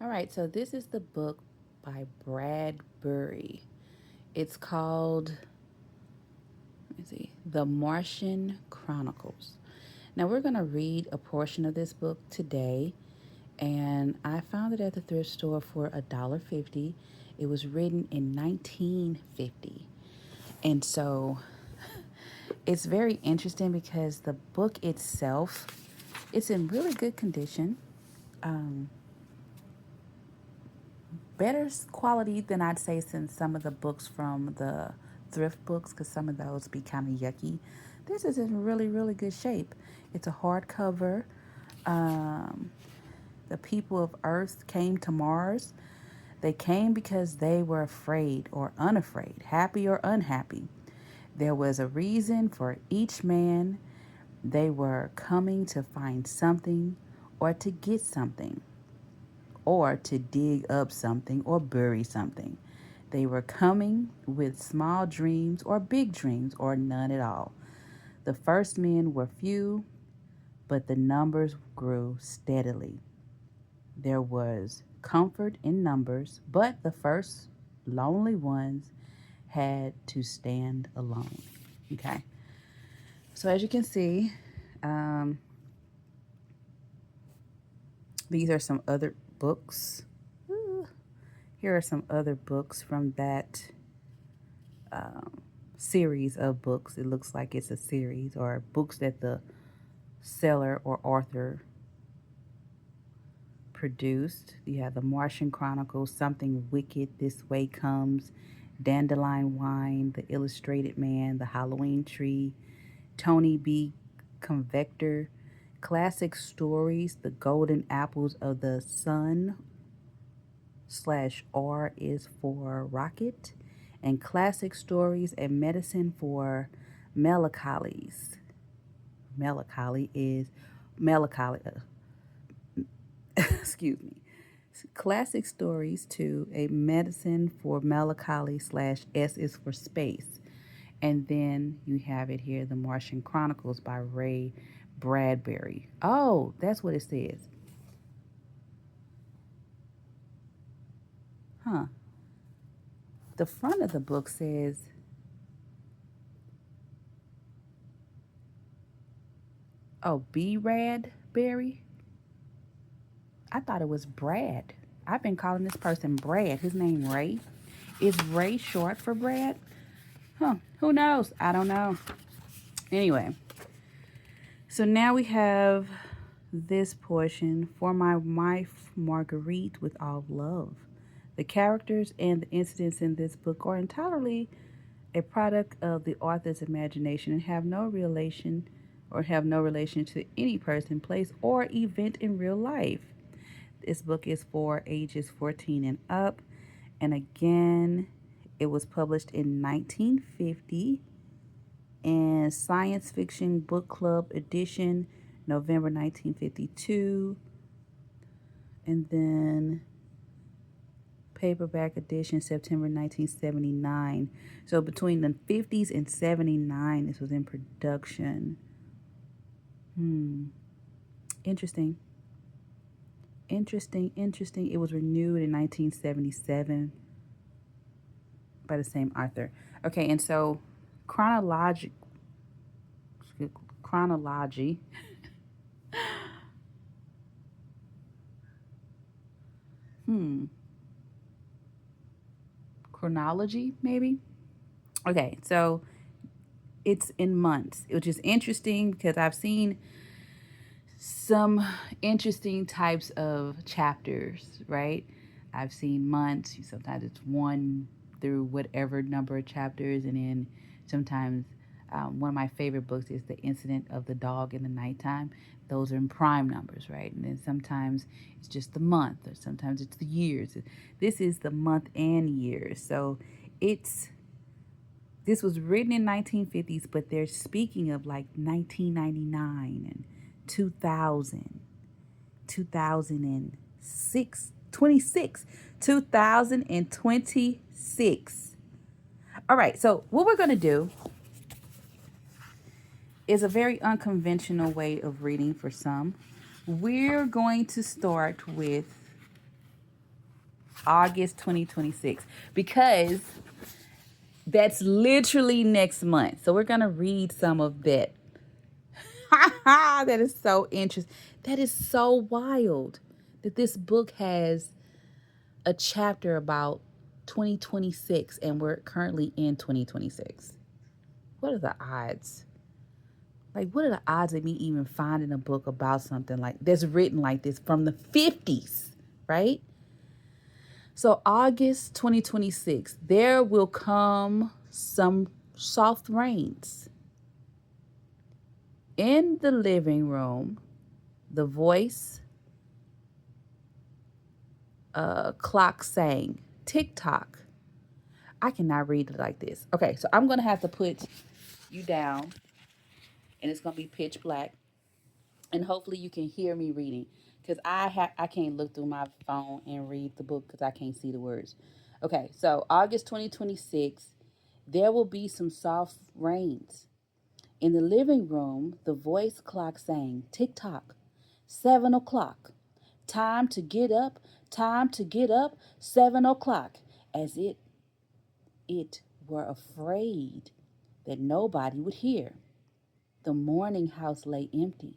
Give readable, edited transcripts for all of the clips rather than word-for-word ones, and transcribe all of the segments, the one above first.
All right, so this is the book by Bradbury. It's called, let me see, The Martian Chronicles. Now, we're going to read a portion of this book today, and I found it at the thrift store for $1.50. It was written in 1950. And so it's very interesting because the book itself, it's in really good condition. Um, Better quality than I'd say since some of the books from the thrift books, because some of those be kind of yucky. This is in really, really good shape. It's a hardcover. Um, the people of Earth came to Mars. They came because they were afraid or unafraid, happy or unhappy. There was a reason for each man. They were coming to find something or to get something or to dig up something or bury something. They were coming with small dreams or big dreams or none at all. The first men were few, but the numbers grew steadily. There was comfort in numbers, but the first lonely ones had to stand alone. Okay, so as you can see, um, these are some other books. Here are some other books from that um, series of books. It looks like it's a series or books that the seller or author produced. You have the Martian Chronicles, Something Wicked This Way Comes, Dandelion Wine, The Illustrated Man, The Halloween Tree, Tony B. Convector, Classic Stories, The Golden Apples of the Sun slash R is for Rocket, and Classic Stories and Medicine for Melancholies. Melancholy is melancholy. Excuse me. Classic Stories to a Medicine for Melancholy slash S is for Space. And then you have it here, The Martian Chronicles by Ray Bradbury. Oh, that's what it says. Huh. The front of the book says, oh, B. Bradbury. I thought it was Brad. I've been calling this person Brad. His name Ray. Is Ray short for Brad? Huh. Who knows? I don't know. Anyway, so now we have this portion for my wife Marguerite with all love. The characters and the incidents in this book are entirely a product of the author's imagination and have no relation to any person, place, or event in real life. This book is for ages 14 and up. And again, it was published in 1950 and Science Fiction Book Club edition, November 1952. And then paperback edition, September 1979. So between the 50s and 79, this was in production. Interesting. Interesting. It was renewed in 1977 by the same author. Okay, and so chronology, chronology, hmm, chronology maybe. Okay, so it's in months, which is interesting because I've seen some interesting types of chapters, right? I've seen months. Sometimes it's one through whatever number of chapters, and then sometimes one of my favorite books is The Incident of the Dog in the Nighttime. Those are in prime numbers, right? And then sometimes it's just the month, or sometimes it's the years. This is the month and years. So it's this was written in 1950s, but they're speaking of like 1999 and 2000, 2006, 26, 2026. All right, so what we're going to do is a very unconventional way of reading for some. We're going to start with August 2026, because that's literally next month. So we're going to read some of that. That is so interesting. That is so wild that this book has a chapter about 2026 and we're currently in 2026. What are the odds? Like, what are the odds of me even finding a book about something like that's written like this from the 50s, right? So, August 2026, there will come some soft rains. In the living room, the voice clock saying, tick tock. I cannot read it like this. Okay, so I'm going to have to put you down and it's going to be pitch black. And hopefully you can hear me reading because I can't look through my phone and read the book because I can't see the words. Okay, so August 2026, there will be some soft rains. In the living room, the voice clock sang, tick tock, 7 o'clock. Time to get up, time to get up, 7 o'clock. As it were afraid that nobody would hear. The morning house lay empty.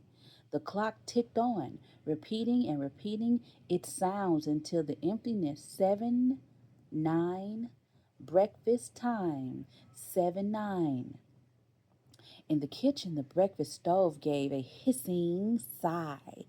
The clock ticked on, repeating and repeating its sounds until the emptiness 7, 9, breakfast time, 7, 9. In the kitchen, the breakfast stove gave a hissing sigh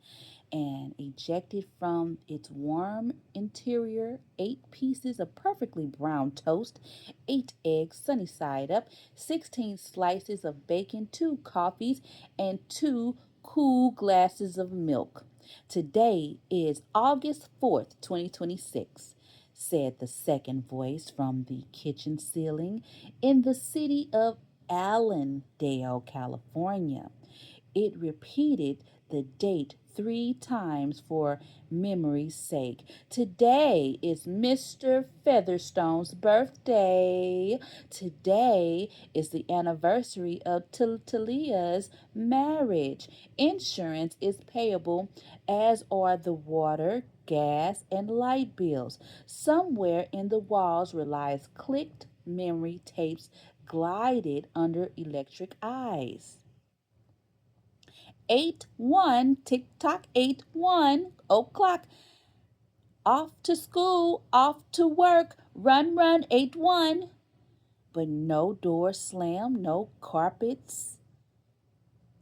and ejected from its warm interior 8 pieces of perfectly brown toast, 8 eggs sunny side up, 16 slices of bacon, 2 coffees, and 2 cool glasses of milk. Today is August 4th, 2026, said the second voice from the kitchen ceiling in the city of Allendale, California. It repeated the date 3 times for memory's sake. Today is Mr. Featherstone's birthday. Today is the anniversary of Talia's marriage. Insurance is payable, as are the water, gas, and light bills. Somewhere in the walls relies clicked memory tapes glided under electric eyes. 8-1, tick tock, 8-1, o'clock. Off to school, off to work, run, run, 8-1. But no door slammed, no carpets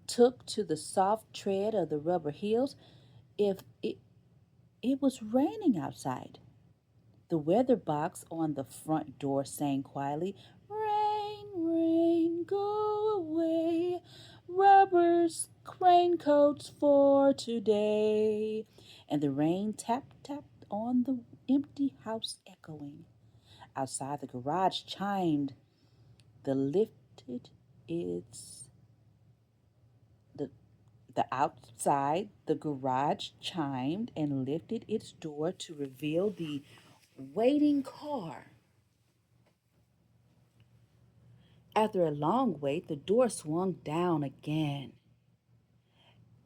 took to the soft tread of the rubber heels. If it was raining outside. The weather box on the front door sang quietly, rain, rain, go away, rubbers, raincoats for today. And the rain tapped, tapped on the empty house echoing. Outside the garage chimed, the lifted its the outside the garage chimed and lifted its door to reveal the waiting car. After a long wait, the door swung down again.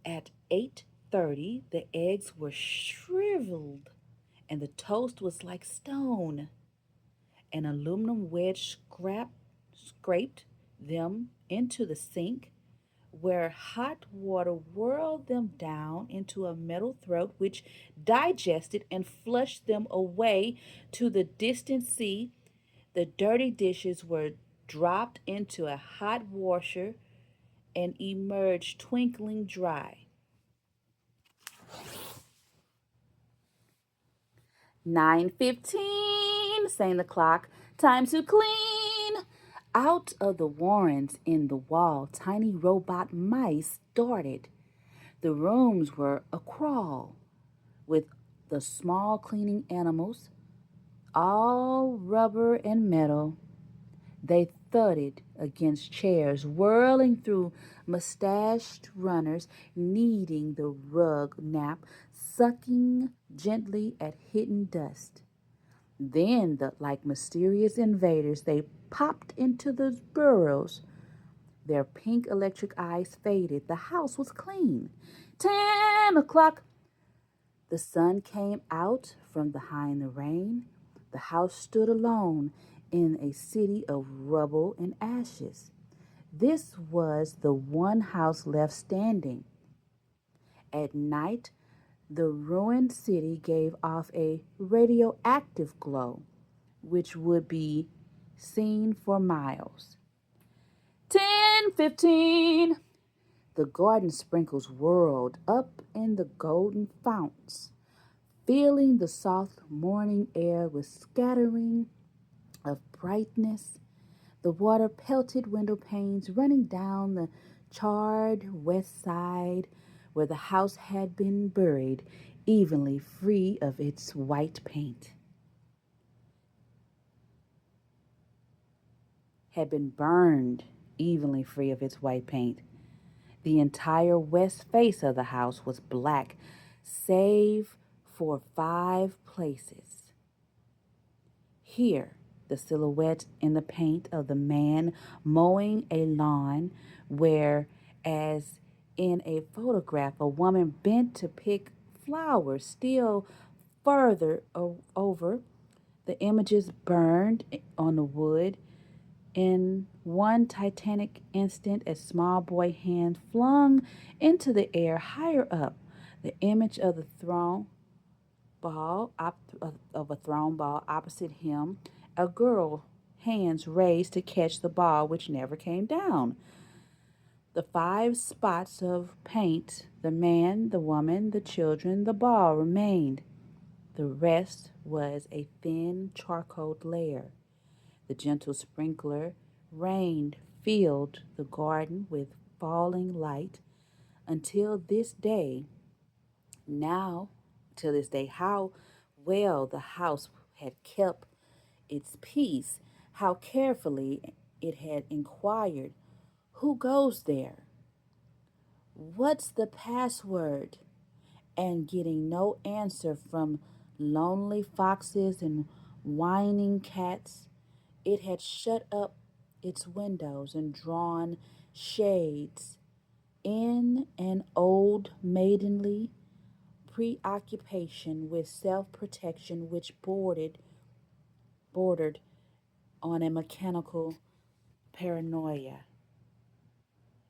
At 8:30, the eggs were shriveled and the toast was like stone. An aluminum wedge scraped them into the sink, where hot water whirled them down into a metal throat which digested and flushed them away to the distant sea. The dirty dishes were dropped into a hot washer and emerged twinkling dry. 9:15, sang the clock. Time to clean. Out of the warrens in the wall, tiny robot mice darted. The rooms were a crawl with the small cleaning animals, all rubber and metal. They thudded against chairs, whirling through mustached runners, kneading the rug nap, sucking gently at hidden dust. Then, like mysterious invaders, they popped into the burrows. Their pink electric eyes faded. The house was clean. 10 o'clock. The sun came out from behind the rain. The house stood alone in a city of rubble and ashes. This was the one house left standing. At night, the ruined city gave off a radioactive glow, which would be seen for miles. 10:15. The garden sprinkles whirled up in the golden founts, filling the soft morning air with scattering of brightness. The water pelted window panes running down the charred west side where the house had been buried evenly free of its white paint. Had been burned evenly free of its white paint. The entire west face of the house was black, save for 5 places. Here, the silhouette in the paint of the man mowing a lawn, where, as in a photograph, a woman bent to pick flowers, still further over. The images burned on the wood. In one titanic instant, a small boy hand flung into the air higher up the image of the throne ball of a thrown ball opposite him, a girl, hands raised to catch the ball which never came down. The 5 spots of paint, the man, the woman, the children, the ball remained. The rest was a thin charcoal layer. The gentle sprinkler rained filled the garden with falling light until this day. Now, till this day, how well the house had kept its peace, how carefully it had inquired, "Who goes there? What's the password?" And getting no answer from lonely foxes and whining cats, it had shut up its windows and drawn shades in an old maidenly preoccupation with self-protection which bordered on a mechanical paranoia.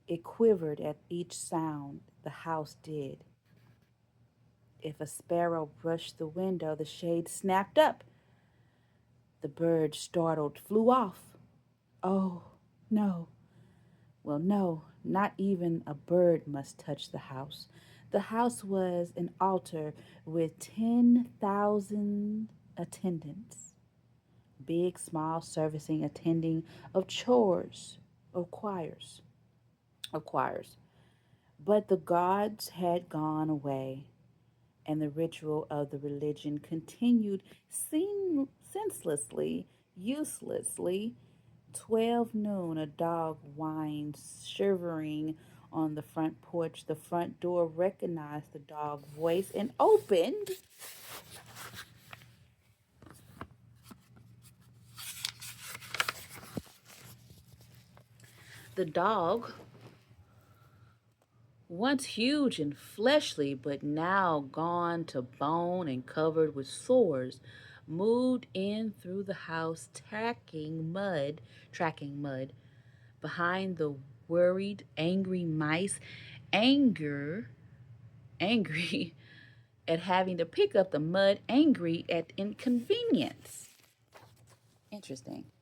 It quivered at each sound the house did. If a sparrow brushed the window, the shade snapped up. The bird, startled, flew off. Oh, no. Well, no, not even a bird must touch the house. The house was an altar with 10,000 attendants, big, small, servicing, attending, of chores, of choirs, of choirs. But the gods had gone away, and the ritual of the religion continued senselessly, uselessly. 12 noon, a dog whined, shivering on the front porch. The front door recognized the dog voice and opened. The dog, once huge and fleshly, but now gone to bone and covered with sores, moved in through the house, tracking mud behind the worried, angry mice, anger, angry at having to pick up the mud, angry at inconvenience. Interesting.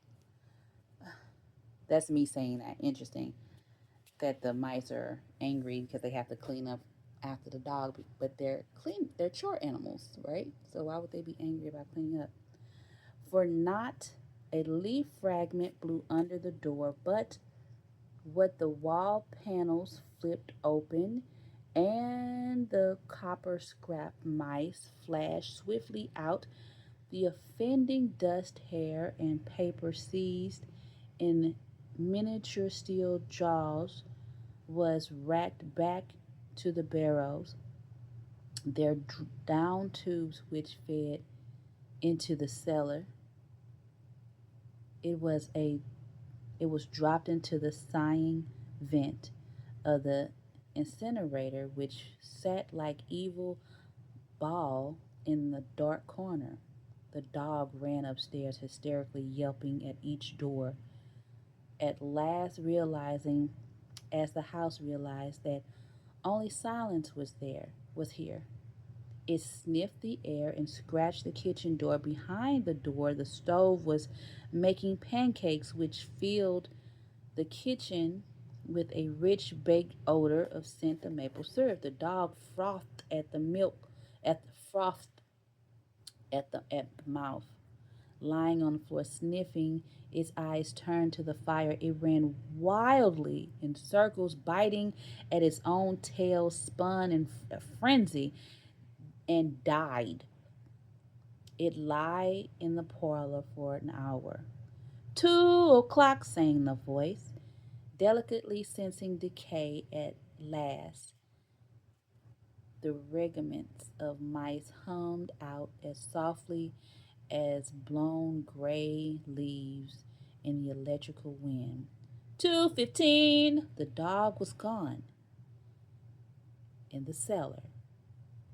That's me saying that. Interesting. That the mice are angry because they have to clean up after the dog, but they're chore animals, right? So why would they be angry about cleaning up? For not a leaf fragment blew under the door, but what the wall panels flipped open, and the copper scrap mice flashed swiftly out. The offending dust, hair, and paper seized in miniature steel jaws was racked back to the barrows, their down tubes which fed into the cellar. It was a it was dropped into the sighing vent of the incinerator, which sat like evil ball in the dark corner. The dog ran upstairs, hysterically yelping at each door, at last realizing, as the house realized, that only silence was here. It sniffed the air and scratched the kitchen door. Behind the door, the stove was making pancakes, which filled the kitchen with a rich baked odor of scent of maple syrup. The dog frothed at the milk, at the frothed at the mouth. Lying on the floor, sniffing, its eyes turned to the fire. It ran wildly in circles, biting at its own tail, spun in a frenzy, and died. It lay in the parlor for an hour. 2 o'clock, sang the voice, delicately sensing decay at last. The regiments of mice hummed out as softly as blown gray leaves in the electrical wind. 2:15. The dog was gone. In the cellar,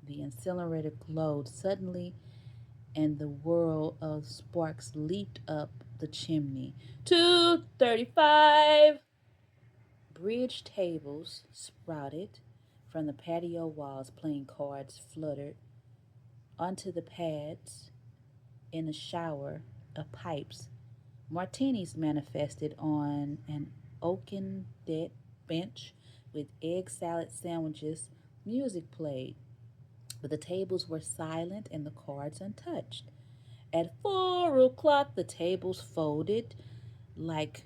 the incinerator glowed suddenly, and the whirl of sparks leaped up the chimney. 2:35. Bridge tables sprouted from the patio walls. Playing cards fluttered onto the pads in a shower of pipes. Martinis manifested on an oaken bench with egg salad sandwiches. Music played, but the tables were silent and the cards untouched. At 4 o'clock, the tables folded like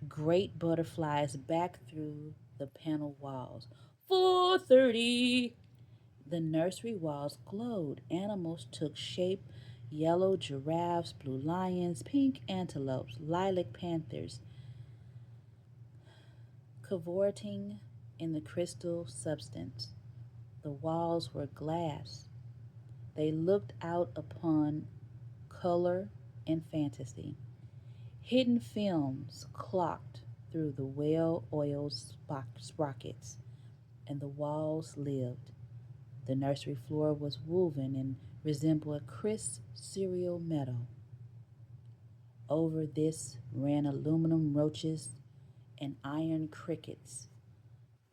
great butterflies back through the panel walls. 4:30. The nursery walls glowed. Animals took shape: yellow giraffes, blue lions, pink antelopes, lilac panthers, cavorting in the crystal substance. The walls were glass. They looked out upon color and fantasy. Hidden films clocked through the well oiled sprockets, and the walls lived. The nursery floor was woven and resembled a crisp cereal meadow. Over this ran aluminum roaches and iron crickets,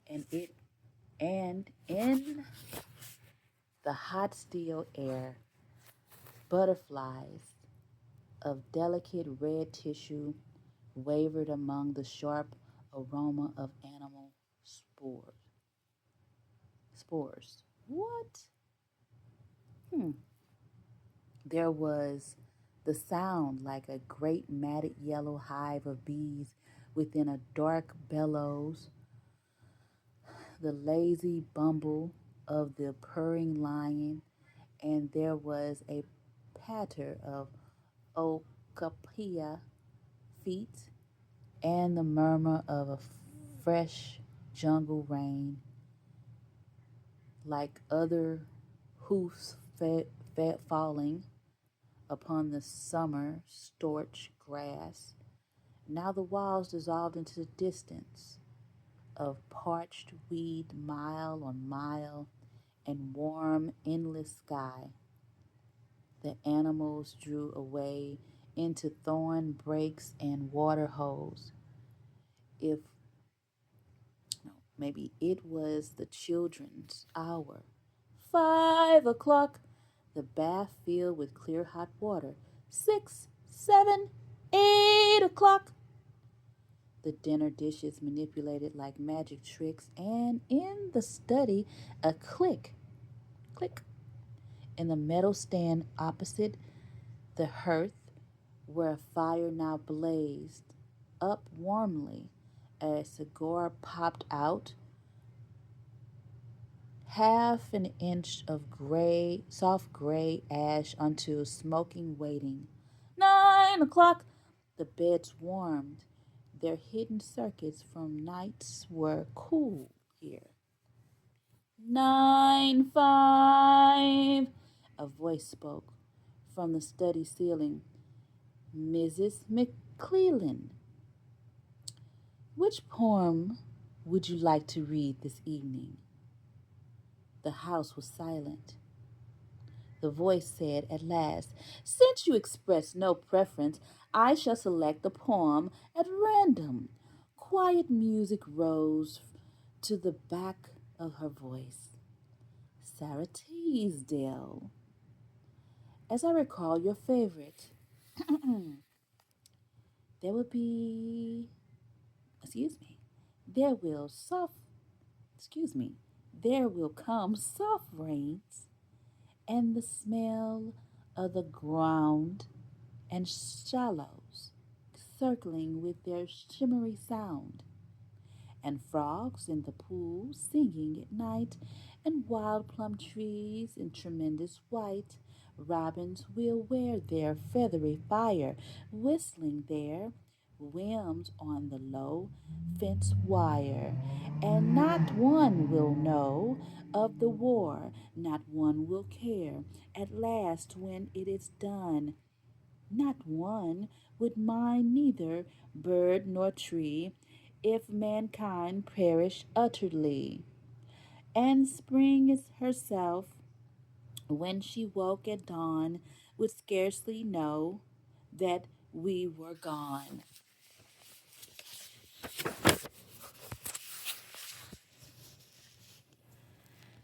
and in the hot steel air, butterflies of delicate red tissue wavered among the sharp aroma of animal spores. Spores. What? Hmm. There was the sound like a great matted yellow hive of bees within a dark bellows, the lazy bumble of the purring lion, and there was a patter of okapia feet and the murmur of a fresh jungle rain, like other hoofs falling upon the summer storch grass. Now the walls dissolved into the distance of parched weed mile on mile and warm, endless sky. The animals drew away into thorn breaks and water holes. If no, maybe it was the children's hour. 5 o'clock, the bath filled with clear hot water. 6, 7, 8 o'clock. The dinner dishes manipulated like magic tricks, and in the study, a click, in the metal stand opposite the hearth, where a fire now blazed up warmly. A cigar popped out, half an inch of gray, soft gray ash onto smoking waiting. 9 o'clock. The beds warmed. Their hidden circuits from nights were cool here. 9:05. A voice spoke from the study ceiling. Mrs. McClellan, which poem would you like to read this evening? The house was silent. The voice said at last, "Since you express no preference, I shall select a poem at random." Quiet music rose to the back of her voice. "Sarah Teasdale, as I recall your favorite, there will be, excuse me, there will soft, excuse me, there will come soft rains and the smell of the ground and shallows circling with their shimmery sound, and frogs in the pool singing at night, and wild plum trees in tremendous white. Robins will wear their feathery fire, whistling their whims on the low fence wire. And not one will know of the war, not one will care at last when it is done. Not one would mind neither bird nor tree if mankind perish utterly. And spring is herself, when she woke at dawn, would scarcely know that we were gone.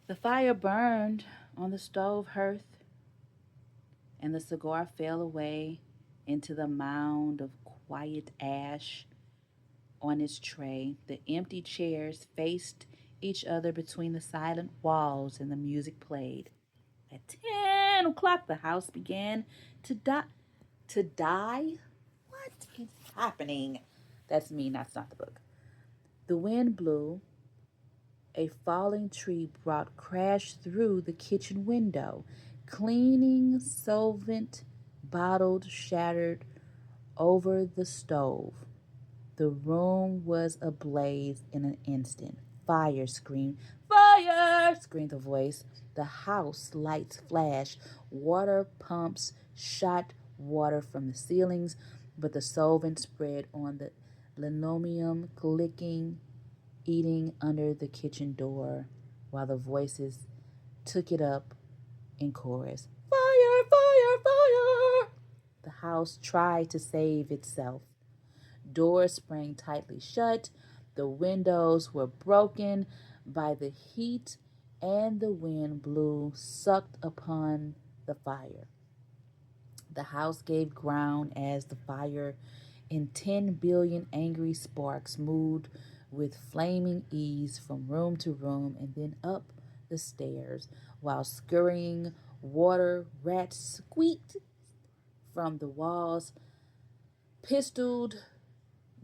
The fire burned on the stove hearth, and the cigar fell away into the mound of quiet ash on its tray. The empty chairs faced each other between the silent walls, and the music played. At 10 o'clock, the house began to die. To die? What is happening? That's me, that's not the book. The wind blew. A falling tree brought crash through the kitchen window. Cleaning solvent bottled shattered over the stove. The room was ablaze in an instant. "Fire!" screamed. "Fire!" screamed the voice. The house lights flashed. Water pumps shot water from the ceilings, but the solvent spread on the linoleum, clicking, eating under the kitchen door, while the voices took it up in chorus. "Fire! Fire! Fire!" The house tried to save itself. Doors sprang tightly shut. The windows were broken by the heat, and the wind blew, sucked upon the fire. The house gave ground as the fire, in 10 billion angry sparks, moved with flaming ease from room to room and then up the stairs, while scurrying water rats squeaked from the walls, pistoled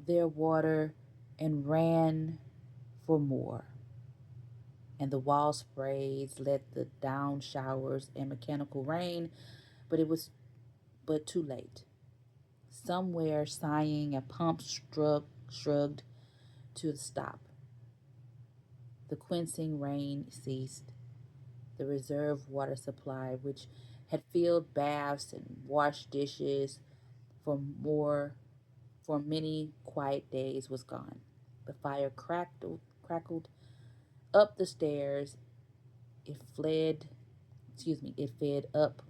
their water, and ran for more. And the wall sprays let the down showers and mechanical rain, but it was but too late. Somewhere sighing, a pump shrugged to a stop. The quenching rain ceased. The reserve water supply, which had filled baths and washed dishes for more for many quiet days, was gone. The fire crackled up the stairs. It fled, it fed up,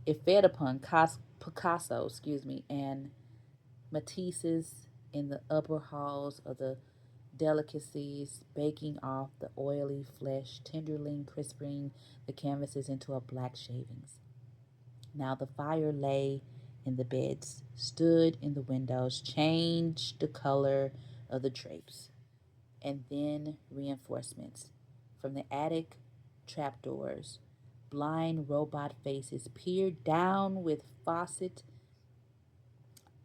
it fed upon Picasso, and Matisse's in the upper halls of the delicacies, baking off the oily flesh, tenderly crisping the canvases into a black shavings. Now the fire lay in the beds, stood in the windows, changed the color of the drapes, and then reinforcements. From the attic trapdoors, blind robot faces peered down with faucet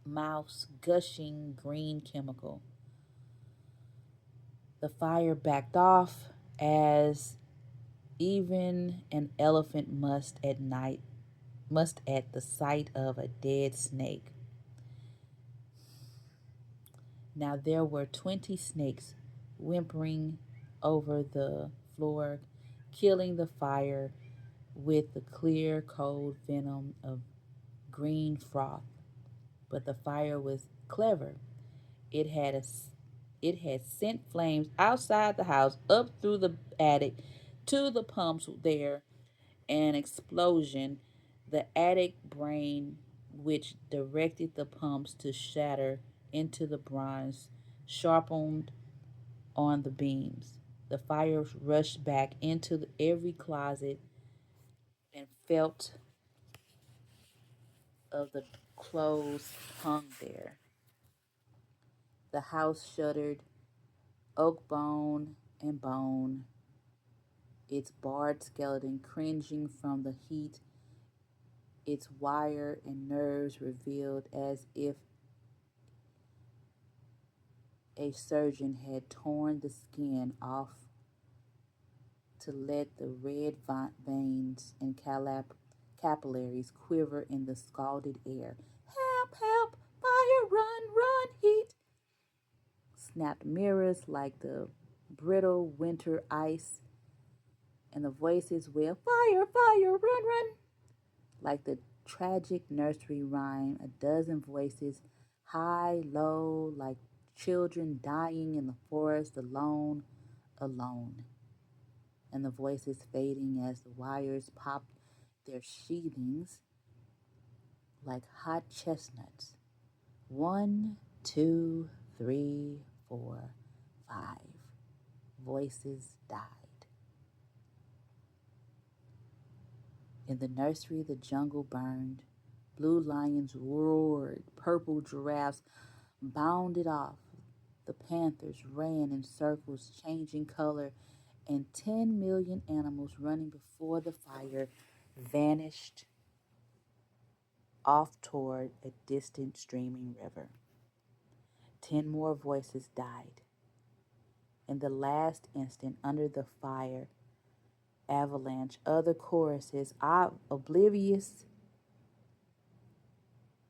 mouths gushing green chemical. The fire backed off as even an elephant must at the sight of a dead snake. Now there were 20 snakes whimpering over the floor, killing the fire with the clear, cold venom of green froth. But the fire was clever. It had a, it had sent flames outside the house, up through the attic, to the pumps there, An explosion, the attic brain, which directed the pumps to shatter into the bronze, sharpened on the beams. The fire rushed back into every closet and felt of the clothes hung there. The house shuddered, oak bone and bone, its barred skeleton cringing from the heat, its wire and nerves revealed as if a surgeon had torn the skin off to let the red veins and capillaries quiver in the scalded air. Help, help, fire, run, run, heat. Snapped mirrors like the brittle winter ice, and the voices wailed, fire, fire, run, run. Like the tragic nursery rhyme, a dozen voices, high, low, like children dying in the forest alone, alone. And the voices fading as the wires popped their sheathings like hot chestnuts. 1, 2, 3, 4, 5. Voices died. In the nursery, the jungle burned. Blue lions roared. Purple giraffes bounded off. The panthers ran in circles, changing color, and 10 million animals running before the fire vanished off toward a distant streaming river. 10 more voices died. In the last instant, under the fire avalanche, other choruses, oblivious,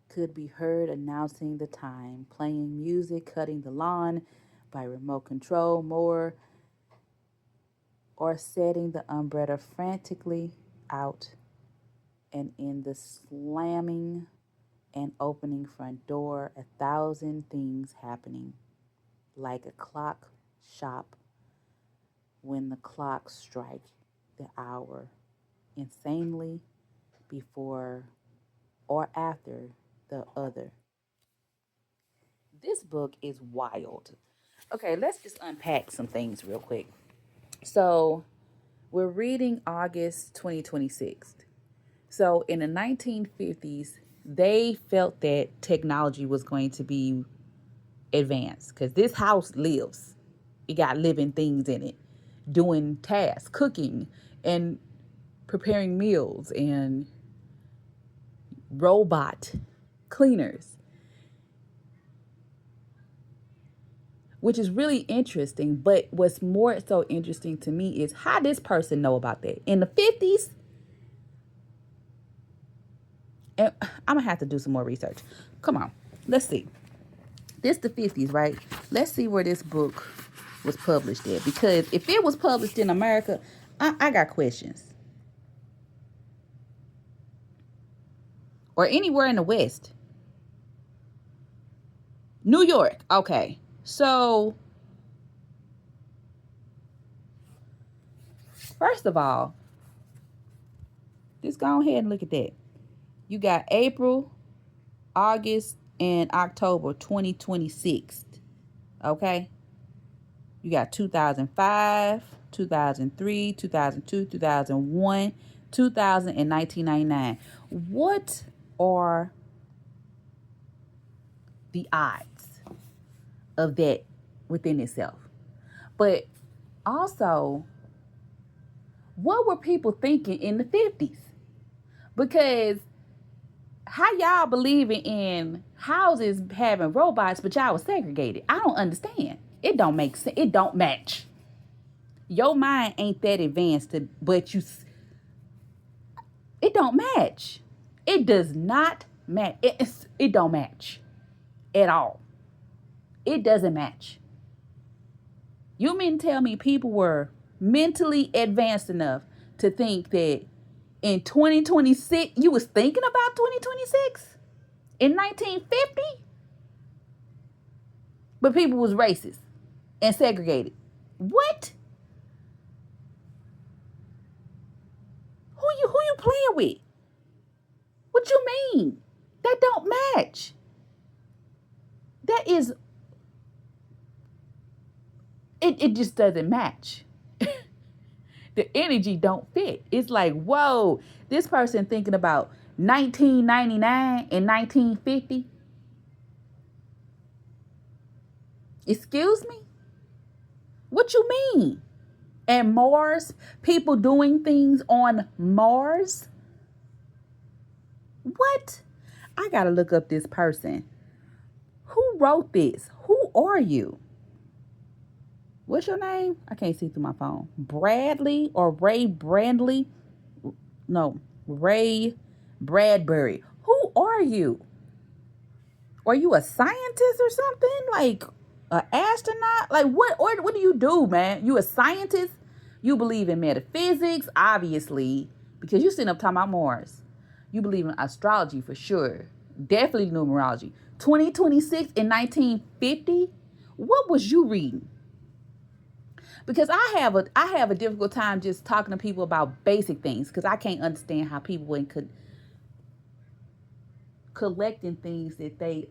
could be heard announcing the time, playing music, cutting the lawn by remote control, more, or setting the umbrella frantically out, and in the slamming and opening front door, 1,000 things happening, like a clock shop when the clocks strike the hour, insanely before or after the other. This book is wild. Okay, let's just unpack some things real quick. So, we're reading August 2026. So, in the 1950s, they felt that technology was going to be advanced because this house lives. It got living things in it, doing tasks, cooking, and preparing meals, and robot cleaners, which is really interesting. But what's more so interesting to me is how this person know about that in the 50s. And I'm gonna have to do some more research. Come on, let's see. This the 50s, right? Let's see where this book was published at, because if it was published in America, I got questions. Or anywhere in the West. New York. Okay. So, first of all, just go ahead and look at that. You got April, August, and October 2026. Okay? You got 2005, 2003, 2002, 2001, 2000, and 1999. What are the odds of that within itself? But also, what were people thinking in the 50s? Because how y'all believing in houses having robots, but y'all was segregated? I don't understand. It don't make sense. It don't match. Your mind ain't that advanced, but it don't match. It does not match. It don't match at all. It doesn't match. You mean tell me people were mentally advanced enough to think that in 2026, you was thinking about 2026? In 1950? But people was racist and segregated. What? Who who you playing with? What you mean? That don't match. That is it just doesn't match. The energy don't fit. It's like, whoa, this person thinking about 1999 and 1950. Excuse me? What you mean? And Mars, people doing things on Mars? What? I gotta look up this person. Who wrote this? Who are you? What's your name? I can't see through my phone. Bradley or Ray Bradley? No, Ray Bradbury. Who are you? Are you a scientist or something? Like an astronaut? Like what do you do, man? You a scientist? You believe in metaphysics, obviously, because you sitting up talking about Mars. You believe in astrology for sure. Definitely numerology. 2026 and 1950? What was you reading? Because I have a difficult time just talking to people about basic things because I can't understand how people could collecting things that they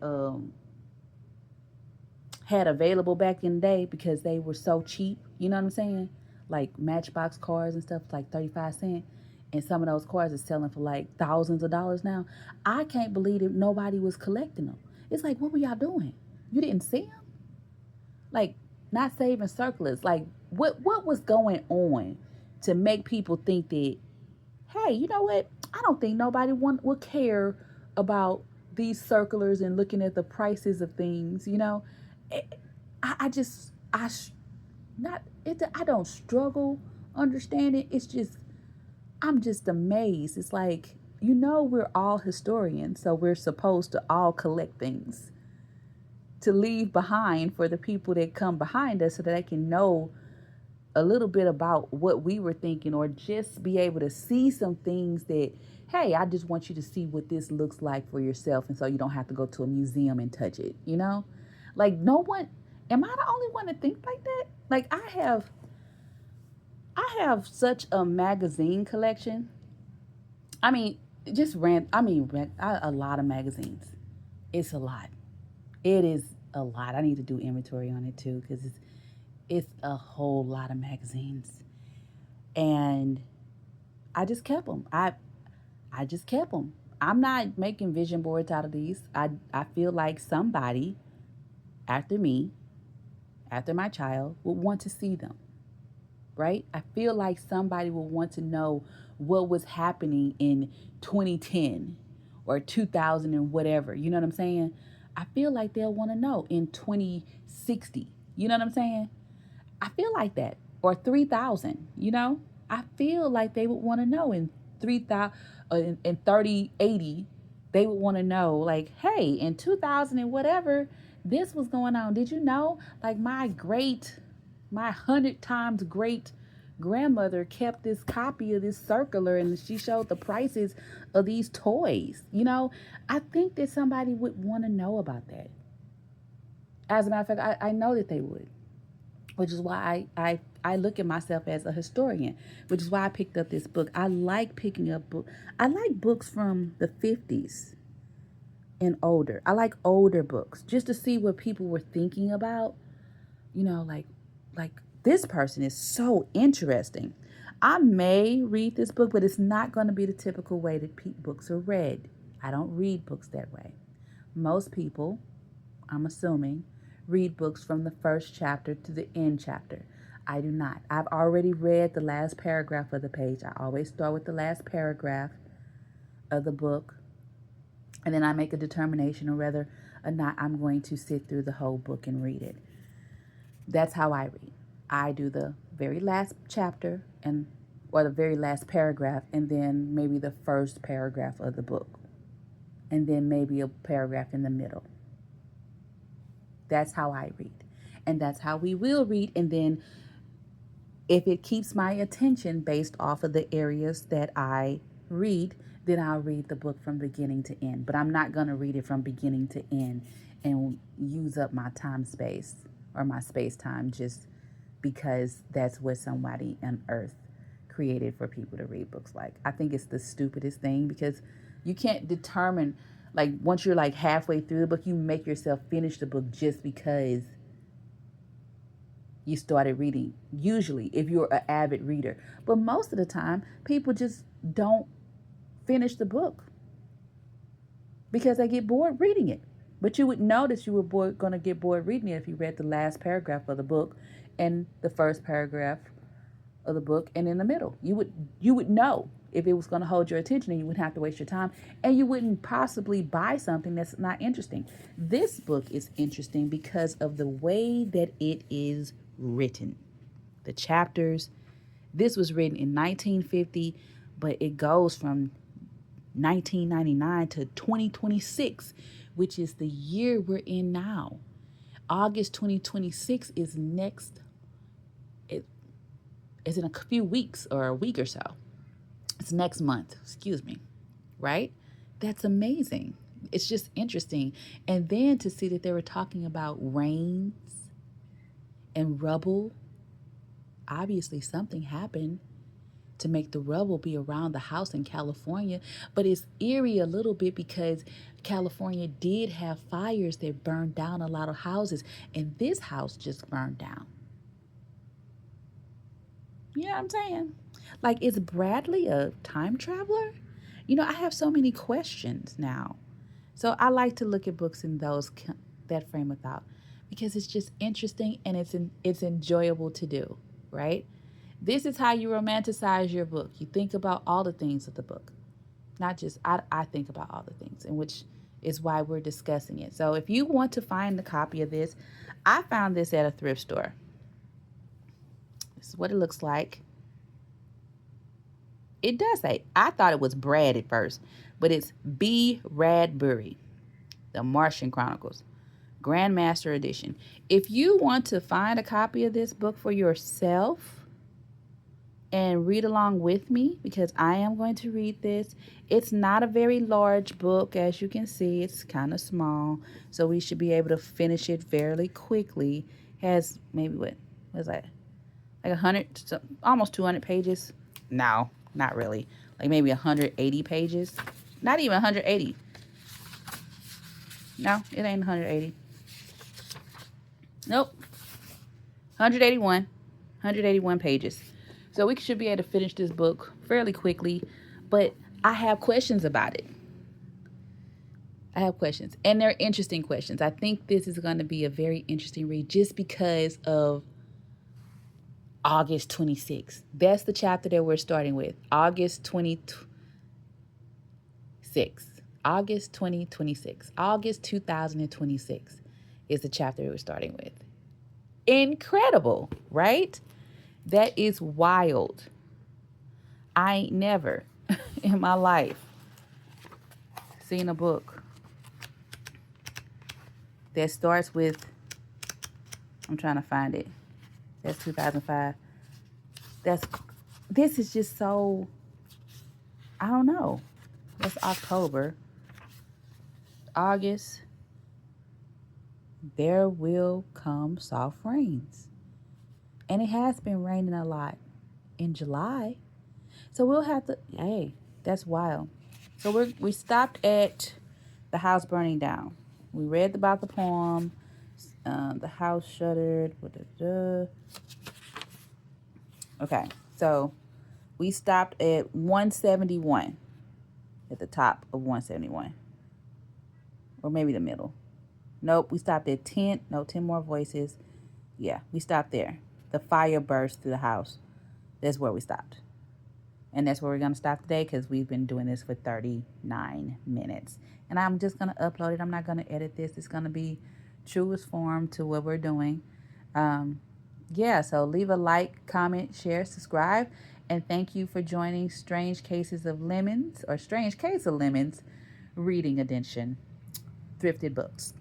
had available back in the day because they were so cheap. You know what I'm saying? Like Matchbox cars and stuff, like 35 cents. And some of those cars are selling for like thousands of dollars now. I can't believe that nobody was collecting them. It's like, what were y'all doing? You didn't see them? Like, not saving circulars. Like, what was going on to make people think that, hey, you know what? I don't think nobody would care about these circulars and looking at the prices of things. You know, I just not it. I don't struggle understanding. It's just I'm just amazed. It's like, we're all historians, so we're supposed to all collect things to leave behind for the people that come behind us so that they can know a little bit about what we were thinking, or just be able to see some things that, hey, I just want you to see what this looks like for yourself, and so you don't have to go to a museum and touch it, Like, no one, am I the only one that thinks like that? Like, I have such a magazine collection. I mean, a lot of magazines. It's a lot. It is a lot. I need to do inventory on it too, because it's a whole lot of magazines. And I just kept them. I just kept them. I'm not making vision boards out of these. I feel like somebody after me, after my child, would want to see them. Right? I feel like somebody will want to know what was happening in 2010 or 2000 and whatever. You know what I'm saying? I feel like they'll want to know in 2060. You know what I'm saying? I feel like that. Or 3000, I feel like they would want to know in 3000, in 3080, they would want to know, like, hey, in 2000 and whatever, this was going on. Did you know? Like, my 100 times great grandmother kept this copy of this circular, and she showed the prices of these toys. I think that somebody would want to know about that. As a matter of fact, I know that they would, which is why I look at myself as a historian, which is why I picked up this book. I like picking up books. I like books from the 50s and older. I like older books just to see what people were thinking about. Like this person is so interesting. I may read this book, but it's not going to be the typical way that books are read. I don't read books that way. Most people, I'm assuming, read books from the first chapter to the end chapter. I do not. I've already read the last paragraph of the page. I always start with the last paragraph of the book, and then I make a determination on whether or not I'm going to sit through the whole book and read it. That's how I read. I do the very last chapter or the very last paragraph, and then maybe the first paragraph of the book, and then maybe a paragraph in the middle. That's how I read. And that's how we will read. And then if it keeps my attention based off of the areas that I read, then I'll read the book from beginning to end. But I'm not going to read it from beginning to end and use up my time space or my space time just because that's what somebody on earth created for people to read books like. I think it's the stupidest thing because you can't determine, like, once you're like halfway through the book, you make yourself finish the book just because you started reading, usually if you're an avid reader. But most of the time, people just don't finish the book because they get bored reading it. But you would know that you were going to get bored reading it if you read the last paragraph of the book and the first paragraph of the book and in the middle. You would know if it was going to hold your attention, and you wouldn't have to waste your time, and you wouldn't possibly buy something that's not interesting. This book is interesting because of the way that it is written. The chapters. This was written in 1950, but it goes from 1999 to 2026, which is the year we're in now. August 2026 is next. It's in a few weeks or a week or so. It's next month, excuse me, right? That's amazing. It's just interesting. And then to see that they were talking about rains and rubble. Obviously something happened to make the rubble be around the house in California. But it's eerie a little bit because California did have fires that burned down a lot of houses. And this house just burned down. You know what I'm saying? Like, is Bradley a time traveler? You know, I have so many questions now. So I like to look at books in that frame of thought because it's just interesting and it's enjoyable to do, right? This is how you romanticize your book. You think about all the things of the book. Not just, I think about all the things, and which is why we're discussing it. So if you want to find a copy of this, I found this at a thrift store. This is what it looks like. It does say, I thought it was Brad at first, but it's Ray Bradbury, the Martian Chronicles, Grandmaster Edition. If you want to find a copy of this book for yourself and read along with me, because I am going to read this. It's not a very large book, as you can see. It's kind of small, so we should be able to finish it fairly quickly. Has maybe what is that? Like 100, almost 200 pages. No, not really. Like maybe 180 pages. Not even 180. No, it ain't 180. Nope. 181 pages. So we should be able to finish this book fairly quickly, but I have questions about it. I have questions, and they're interesting questions. I think this is going to be a very interesting read just because of August 26th. That's the chapter that we're starting with. August 2026. August 2026 is the chapter that we're starting with. Incredible, right? That is wild. I ain't never in my life seen a book that starts with, I'm trying to find it. That's 2005. This is just so, I don't know. That's October. August. There will come soft rains. And it has been raining a lot in July. So we'll have to, hey, that's wild. So we stopped at the house burning down. We read about the poem, the house shuddered. Okay, so we stopped at 171, at the top of 171. Or maybe the middle. Nope, we stopped at 10 more voices. Yeah, we stopped there. The fire burst through the house. That's where we stopped. And that's where we're going to stop today because we've been doing this for 39 minutes. And I'm just going to upload it. I'm not going to edit this. It's going to be truest form to what we're doing. Yeah, so leave a like, comment, share, subscribe. And thank you for joining Strange Cases of Lemons, or Strange Case of Lemons, Reading Edition, Thrifted Books.